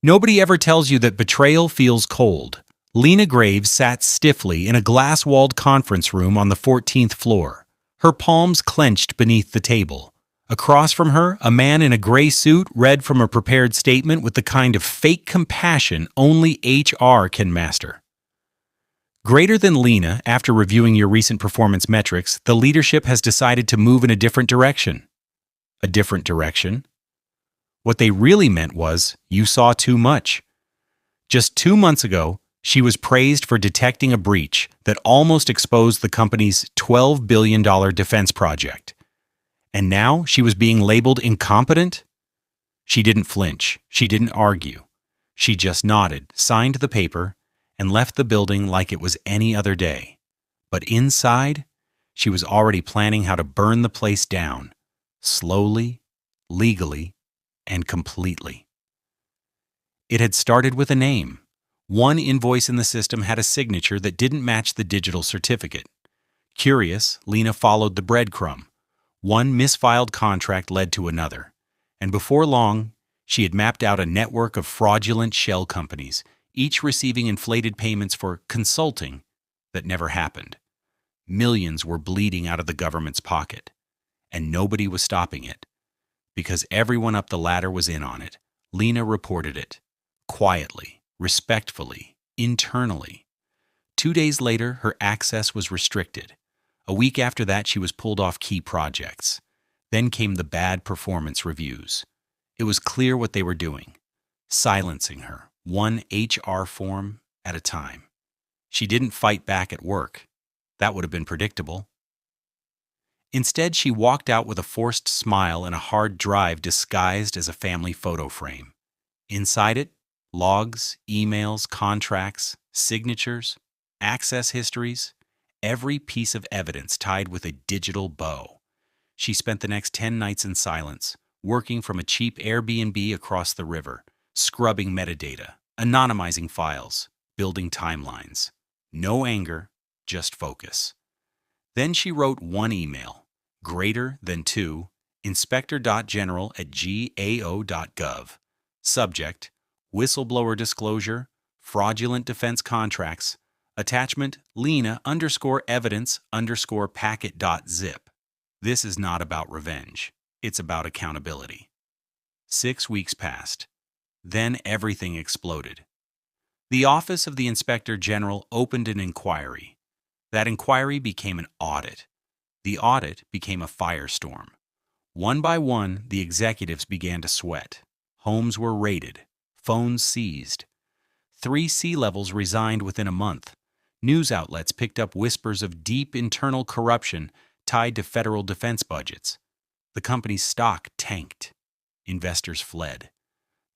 Nobody ever tells you that betrayal feels cold. Lena Graves sat stiffly in a glass-walled conference room on the 14th floor, her palms clenched beneath the table. Across from her, a man in a gray suit read from a prepared statement with the kind of fake compassion only HR can master. Greater than Lena, after reviewing your recent performance metrics, the leadership has decided to move in a different direction. A different direction? What they really meant was, you saw too much. Just 2 months ago, she was praised for detecting a breach that almost exposed the company's $12 billion defense project. And now she was being labeled incompetent? She didn't flinch. She didn't argue. She just nodded, signed the paper, and left the building like it was any other day. But inside, she was already planning how to burn the place down, slowly, legally, and completely. It had started with a name. One invoice in the system had a signature that didn't match the digital certificate. Curious, Lena followed the breadcrumb. One misfiled contract led to another, and before long, she had mapped out a network of fraudulent shell companies, each receiving inflated payments for consulting that never happened. Millions were bleeding out of the government's pocket, and nobody was stopping it. Because everyone up the ladder was in on it, Lena reported it, quietly, respectfully, internally. 2 days later, her access was restricted. A week after that, she was pulled off key projects. Then came the bad performance reviews. It was clear what they were doing, silencing her, one HR form at a time. She didn't fight back at work. That would have been predictable. Instead, she walked out with a forced smile and a hard drive disguised as a family photo frame. Inside it, logs, emails, contracts, signatures, access histories, every piece of evidence tied with a digital bow. She spent the next 10 nights in silence, working from a cheap Airbnb across the river, scrubbing metadata, anonymizing files, building timelines. No anger, just focus. Then she wrote one email, greater than to inspector.general@gao.gov. Subject, whistleblower disclosure, fraudulent defense contracts. Attachment, Lena_evidence_packet.zip. This is not about revenge. It's about accountability. 6 weeks passed. Then everything exploded. The Office of the Inspector General opened an inquiry. That inquiry became an audit. The audit became a firestorm. One by one, the executives began to sweat. Homes were raided. Phones seized. 3 C-levels resigned within a month. News outlets picked up whispers of deep internal corruption tied to federal defense budgets. The company's stock tanked. Investors fled.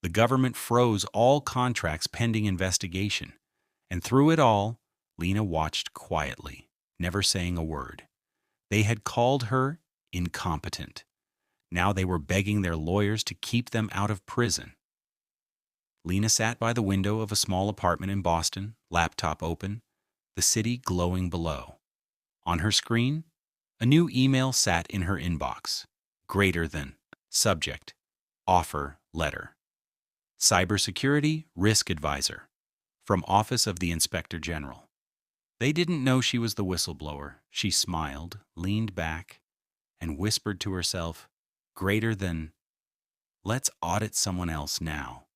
The government froze all contracts pending investigation. And through it all, Lena watched quietly, never saying a word. They had called her incompetent. Now they were begging their lawyers to keep them out of prison. Lena sat by the window of a small apartment in Boston, laptop open, the city glowing below. On her screen, a new email sat in her inbox. Greater than. Subject, offer letter. Cybersecurity Risk Advisor. From Office of the Inspector General. They didn't know she was the whistleblower. She smiled, leaned back, and whispered to herself, greater than, let's audit someone else now.